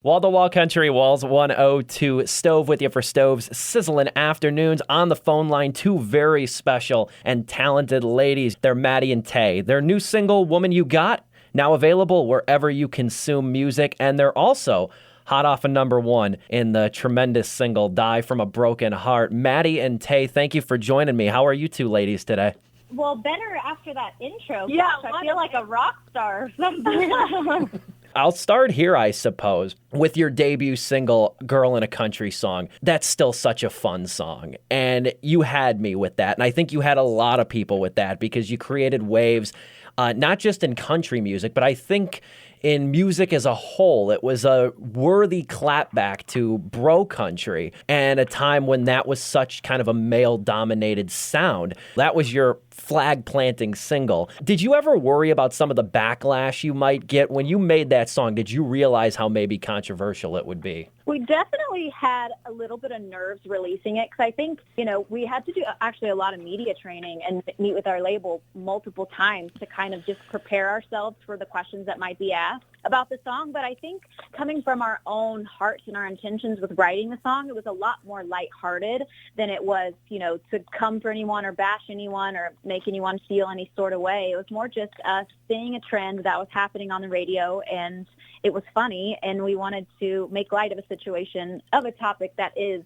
Wall to Wall Country, Walls 102, Stove with you for Stove's sizzling afternoons. On the phone line, two very special and talented ladies. They're Maddie and Tae. Their new single, Woman You Got, now available wherever you consume music. And they're also hot off of number one in the tremendous single, Die From a Broken Heart. Maddie and Tae, thank you for joining me. How are you two ladies today? Well, better after that intro. Yeah, Gosh, I feel like a rock star or something. I'll start here, I suppose, with your debut single, Girl in a Country Song. That's still such a fun song. And you had me with that. And I think you had a lot of people with that because you created waves, not just in country music, but I think in music as a whole. It was a worthy clapback to bro country and a time when that was such kind of a male-dominated sound. That was your flag-planting single. Did you ever worry about some of the backlash you might get? When you made that song, did you realize how maybe controversial it would be? We definitely had a little bit of nerves releasing it because I think, we had to do actually a lot of media training and meet with our label multiple times to kind of just prepare ourselves for the questions that might be asked about the song. But I think coming from our own hearts and our intentions with writing the song, it was a lot more lighthearted than it was, to come for anyone or bash anyone or make anyone feel any sort of way. It was more just us seeing a trend that was happening on the radio, and it was funny, and we wanted to make light of a situation, of a topic that is,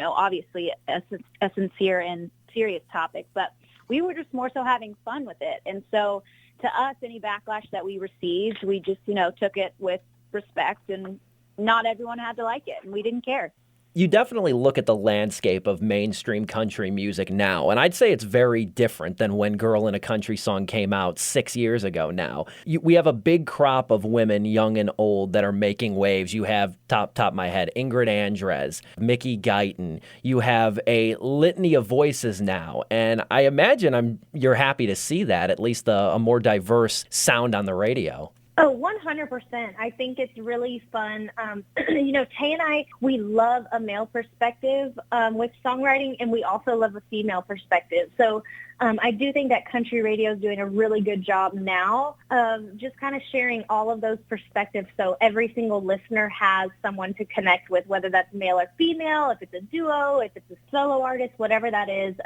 obviously a sincere and serious topic, but we were just more so having fun with it. And so to us, any backlash that we received, we just, took it with respect, and not everyone had to like it, and we didn't care. You definitely look at the landscape of mainstream country music now, and I'd say it's very different than when Girl in a Country Song came out 6 years ago now. We have a big crop of women, young and old, that are making waves. You have, top of my head, Ingrid Andress, Mickey Guyton. You have a litany of voices now, and I imagine you're happy to see that, at least a more diverse sound on the radio. Oh, 100%. I think it's really fun. Tae and I, we love a male perspective with songwriting, and we also love a female perspective. So I do think that country radio is doing a really good job now of just kind of sharing all of those perspectives. So every single listener has someone to connect with, whether that's male or female, if it's a duo, if it's a solo artist, whatever that is.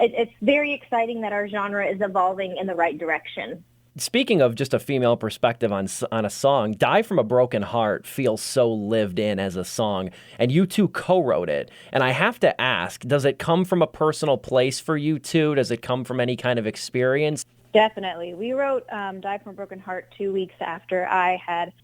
It's very exciting that our genre is evolving in the right direction. Speaking of just a female perspective on a song, Die From a Broken Heart feels so lived in as a song, and you two co-wrote it. And I have to ask, does it come from a personal place for you two? Does it come from any kind of experience? Definitely. We wrote Die From a Broken Heart 2 weeks after I had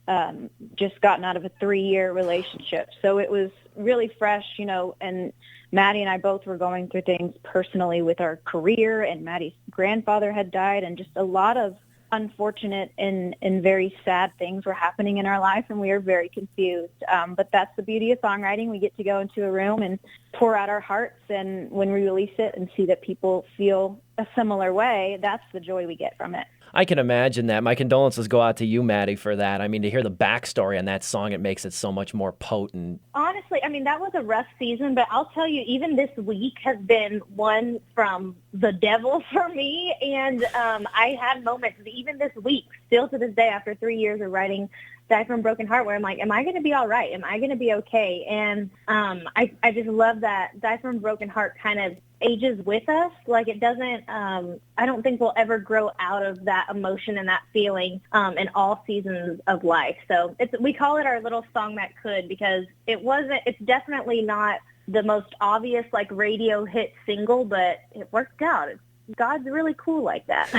just gotten out of a 3-year relationship. So it was really fresh, and Maddie and I both were going through things personally with our career, and Maddie's grandfather had died, and just a lot of unfortunate and very sad things were happening in our life, and we were very confused. But that's the beauty of songwriting. We get to go into a room and pour out our hearts, and when we release it and see that people feel a similar way, that's the joy we get from it. I can imagine that. My condolences go out to you, Maddie, for that. I mean, to hear the backstory on that song, it makes it so much more potent. Honestly, that was a rough season, but I'll tell you, even this week has been one from the devil for me, and I had moments, even this week, still to this day, after 3 years of writing Die From a Broken Heart, where I'm like, am I going to be all right? Am I going to be okay? And I just love that Die From a Broken Heart kind of ages with us. Like, it doesn't, I don't think we'll ever grow out of that emotion and that feeling in all seasons of life. So we call it our little song that could, because it's definitely not the most obvious like radio hit single, but it worked out. God's really cool like that.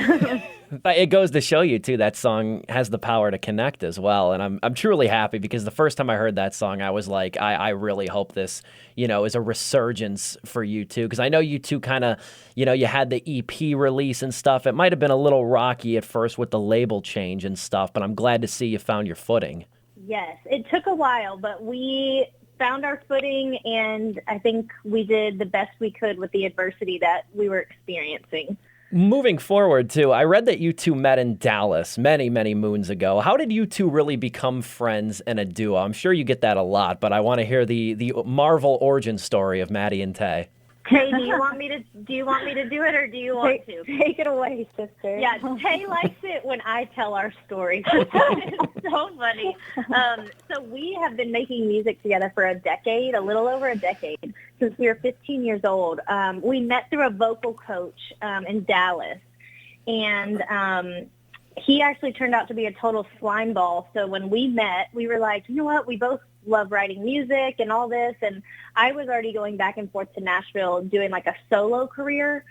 It goes to show you, too, that song has the power to connect as well. And I'm truly happy, because the first time I heard that song, I was like, I really hope this, is a resurgence for you two. Because I know you two kind of, you had the EP release and stuff. It might have been a little rocky at first with the label change and stuff, but I'm glad to see you found your footing. Yes, it took a while, but we found our footing, and I think we did the best we could with the adversity that we were experiencing. Moving forward, too, I read that you two met in Dallas many, many moons ago. How did you two really become friends and a duo? I'm sure you get that a lot, but I want to hear the Marvel origin story of Maddie and Tae. Tay, do you want me to do it, or do you want to? Take it away, sister. Yeah, Tay likes it when I tell our story. It's so funny. So we have been making music together for a little over a decade, since we were 15 years old. We met through a vocal coach in Dallas, and he actually turned out to be a total slime ball. So when we met, we were like, you know what, we both love writing music and all this, and I was already going back and forth to Nashville doing like a solo career,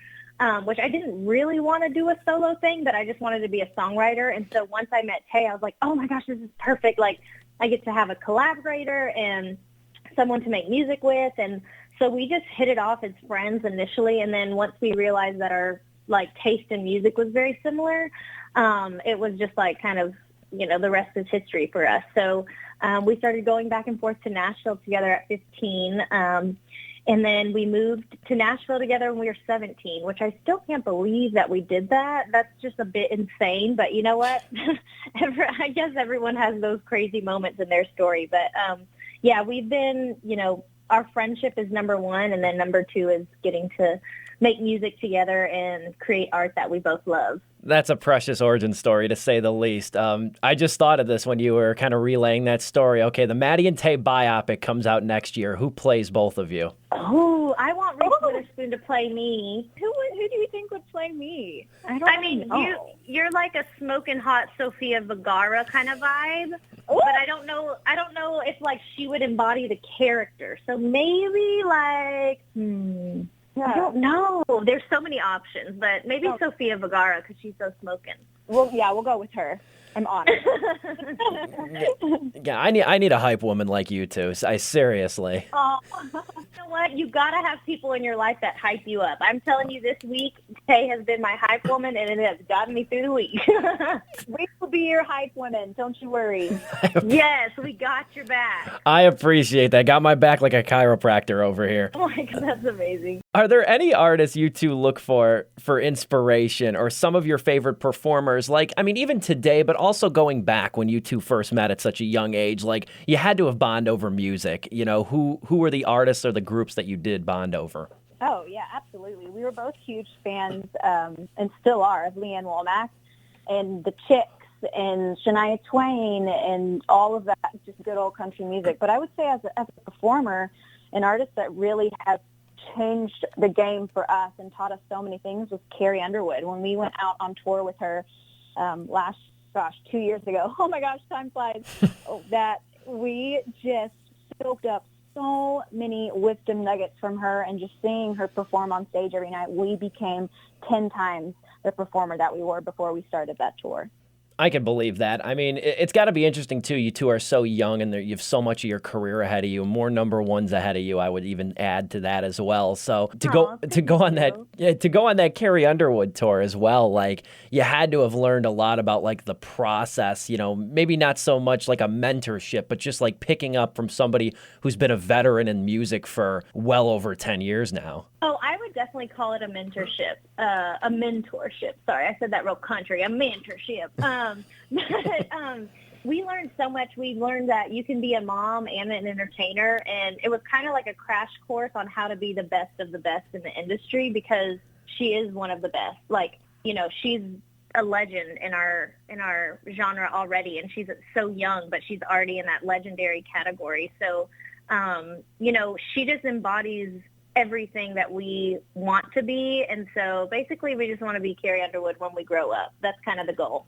which I didn't really want to do a solo thing, but I just wanted to be a songwriter. And so once I met Tay, I was like, oh my gosh, this is perfect. Like, I get to have a collaborator and someone to make music with. And so we just hit it off as friends initially, and then once we realized that our like taste in music was very similar, it was just like kind of, the rest is history for us. So we started going back and forth to Nashville together at 15. And then we moved to Nashville together when we were 17, which I still can't believe that we did that. That's just a bit insane. But you know what? I guess everyone has those crazy moments in their story. But, yeah, we've been, our friendship is number one. And then number two is getting to make music together and create art that we both love. That's a precious origin story, to say the least. I just thought of this when you were kind of relaying that story. Okay, the Maddie and Tae biopic comes out next year. Who plays both of you? Oh, I want Reese Witherspoon to play me. Who do you think would play me? I mean, you're like a smoking hot Sofia Vergara kind of vibe. Ooh. But I don't know if like she would embody the character. So maybe like I don't know. There's so many options, but maybe Sofia Vergara because she's so smoking. Well, yeah, we'll go with her. I'm honored. Yeah, I need a hype woman like you two. Seriously. Oh, you know what? You gotta have people in your life that hype you up. I'm telling you, this week Tay has been my hype woman, and it has gotten me through the week. We will be your hype woman. Don't you worry. Yes, we got your back. I appreciate that. Got my back like a chiropractor over here. Oh my God, that's amazing. Are there any artists you two look for inspiration, or some of your favorite performers? Like, I mean, even today, but also going back when you two first met at such a young age, like you had to have bonded over music. Who were the artists or the groups that you did bond over? Oh, yeah, absolutely. We were both huge fans, and still are, of Leanne Womack and the Chicks and Shania Twain and all of that, just good old country music. But I would say as a performer, an artist that really has changed the game for us and taught us so many things was Carrie Underwood. When we went out on tour with her 2 years ago, oh my gosh, time flies, that we just soaked up so many wisdom nuggets from her, and just seeing her perform on stage every night, we became 10 times the performer that we were before we started that tour. I can believe that. I mean, it's got to be interesting, too. You two are so young, and you have so much of your career ahead of you, more number ones ahead of you. I would even add to that as well. So to go on that Carrie Underwood tour as well, like you had to have learned a lot about like the process. Maybe not so much like a mentorship, but just like picking up from somebody who's been a veteran in music for well over 10 years now. Oh, I would definitely call it a mentorship. A mentorship. Sorry, I said that real country. A mentorship. We learned so much. We learned that you can be a mom and an entertainer, and it was kind of like a crash course on how to be the best of the best in the industry, because she is one of the best. Like, she's a legend in our genre already, and she's so young, but she's already in that legendary category. So, she just embodies everything that we want to be, and so basically we just want to be Carrie Underwood when we grow up. That's kind of the goal.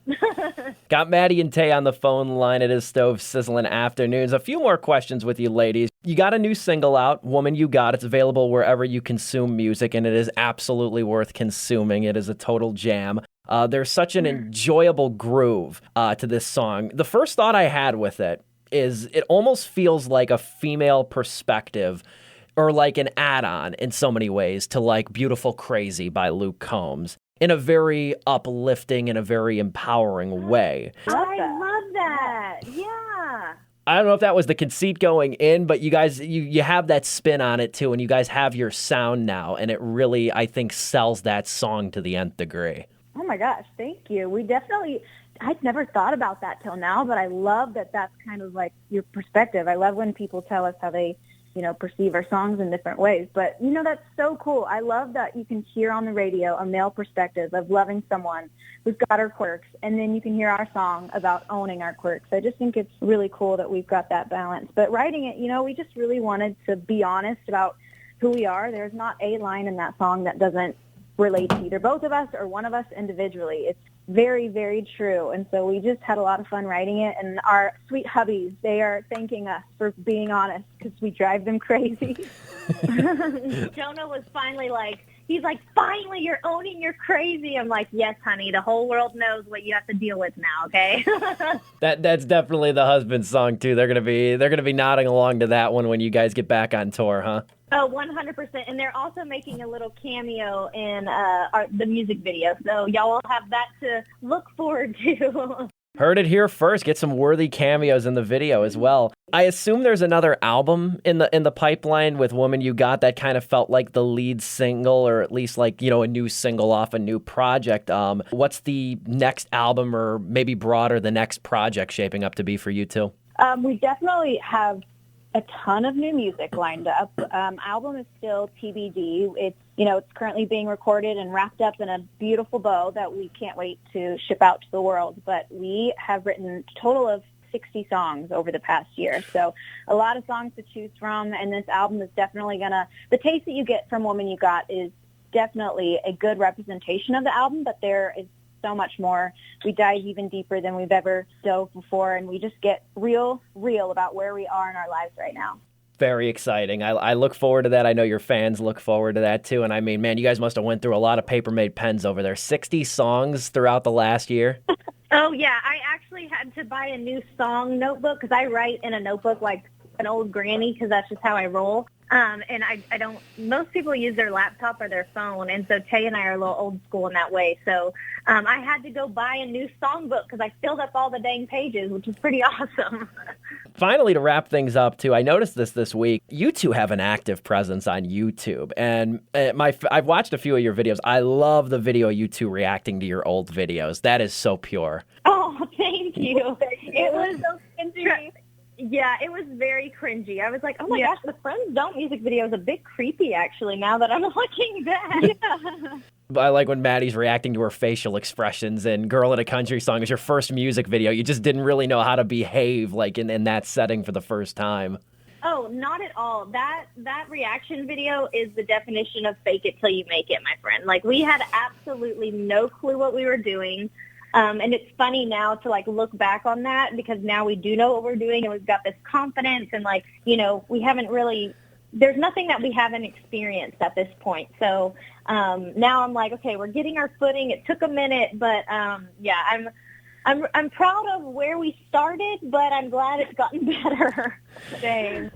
Got Maddie and Tae on the phone line. It is Stove Sizzling Afternoons. A few more questions with you ladies. You got a new single out, Woman You Got. It's available wherever you consume music, and it is absolutely worth consuming. It is a total jam. There's such an enjoyable groove to this song. The first thought I had with it is it almost feels like a female perspective, or like an add-on in so many ways to like Beautiful Crazy by Luke Combs, in a very uplifting and a very empowering way. I love that. Yeah. I don't know if that was the conceit going in, but you guys, you have that spin on it too, and you guys have your sound now, and it really, I think, sells that song to the nth degree. Oh my gosh, thank you. I'd never thought about that till now, but I love that that's kind of like your perspective. I love when people tell us how they perceive our songs in different ways. But, that's so cool. I love that you can hear on the radio a male perspective of loving someone who's got her quirks, and then you can hear our song about owning our quirks. I just think it's really cool that we've got that balance. But writing it, we just really wanted to be honest about who we are. There's not a line in that song that doesn't relate to either both of us or one of us individually. It's very, very true. And so we just had a lot of fun writing it. And our sweet hubbies, they are thanking us for being honest because we drive them crazy. Jonah was finally he's like, finally, you're owning your crazy. I'm like, yes, honey, the whole world knows what you have to deal with now, okay? That's definitely the husband's song too. They're gonna be nodding along to that one when you guys get back on tour, huh? Oh, 100%. And they're also making a little cameo in the music video. So y'all will have that to look forward to. Heard it here first. Get some worthy cameos in the video as well. I assume there's another album in the pipeline with Woman You Got that kind of felt like the lead single, or at least a new single off a new project. What's the next album, or maybe broader, the next project shaping up to be for you two? We definitely have a ton of new music lined up. Album is still TBD. It's currently being recorded and wrapped up in a beautiful bow that we can't wait to ship out to the world. But we have written a total of 60 songs over the past year. So a lot of songs to choose from. And this album is definitely the taste that you get from Woman You Got is definitely a good representation of the album, but there is so much more. We dive even deeper than we've ever dove before, and we just get real about where we are in our lives right now. Very exciting. I look forward to that. I know your fans look forward to that too. And I mean, man, you guys must have went through a lot of paper-made pens over there. 60 songs throughout the last year. Oh, yeah. I actually had to buy a new song notebook because I write in a notebook like an old granny because that's just how I roll. And I don't, most people use their laptop or their phone, and so Tay and I are a little old school in that way. So I had to go buy a new songbook because I filled up all the dang pages, which is pretty awesome. Finally, to wrap things up, too, I noticed this week. You two have an active presence on YouTube, and I've watched a few of your videos. I love the video you two reacting to your old videos. That is so pure. Oh, thank you. It was so cringy. Yeah, it was very cringy. I was like, oh my gosh, the Friends Don't music video is a bit creepy, actually, now that I'm looking back. Yeah. I like when Maddie's reacting to her facial expressions, and Girl in a Country Song is your first music video. You just didn't really know how to behave in that setting for the first time. Oh, not at all. That reaction video is the definition of fake it till you make it, my friend. We had absolutely no clue what we were doing. And it's funny now to look back on that because now we do know what we're doing and we've got this confidence and we haven't really, there's nothing that we haven't experienced at this point. So now I'm like, okay, we're getting our footing. It took a minute, but I'm proud of where we started, but I'm glad it's gotten better. Dang.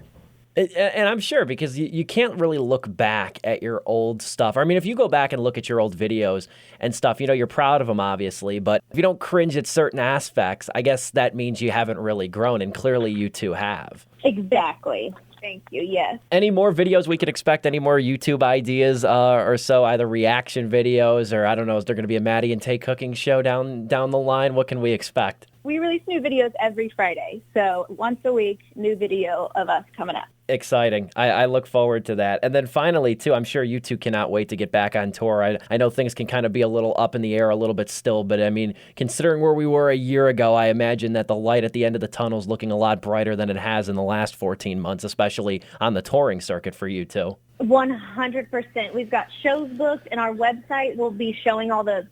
And I'm sure because you can't really look back at your old stuff. I mean, if you go back and look at your old videos and stuff, you're proud of them, obviously. But if you don't cringe at certain aspects, I guess that means you haven't really grown. And clearly you two have. Exactly. Thank you. Yes. Any more videos we could expect? Any more YouTube ideas or so? Either reaction videos or, I don't know, is there going to be a Maddie and Tae cooking show down the line? What can we expect? We release new videos every Friday. So once a week, new video of us coming up. Exciting. I look forward to that. And then finally, too, I'm sure you two cannot wait to get back on tour. I know things can kind of be a little up in the air a little bit still, but I mean, considering where we were a year ago, I imagine that the light at the end of the tunnel is looking a lot brighter than it has in the last 14 months, especially on the touring circuit for you two. 100%. We've got shows booked, and our website will be showing all the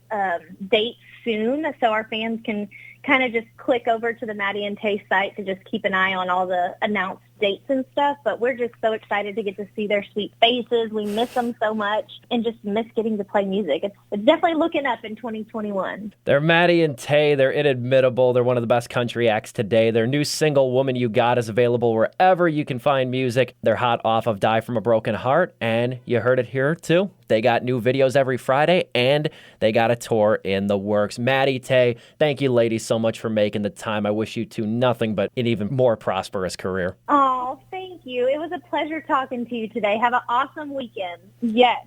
dates soon, so our fans can kind of just click over to the Maddie and Tae site to just keep an eye on all the announced dates and stuff. But we're just so excited to get to see their sweet faces. We miss them so much and just miss getting to play music. It's definitely looking up in 2021. They're Maddie and Tae. They're inadmittable. They're one of the best country acts today. Their new single, Woman You Got, is available wherever you can find music. They're hot off of Die From a Broken Heart, and you heard it here too. They got new videos every Friday, and they got a tour in the works. Maddie Tae, thank you ladies so much for making the time. I wish you two nothing but an even more prosperous career. Oh, thank you. It was a pleasure talking to you today. Have an awesome weekend. Yes.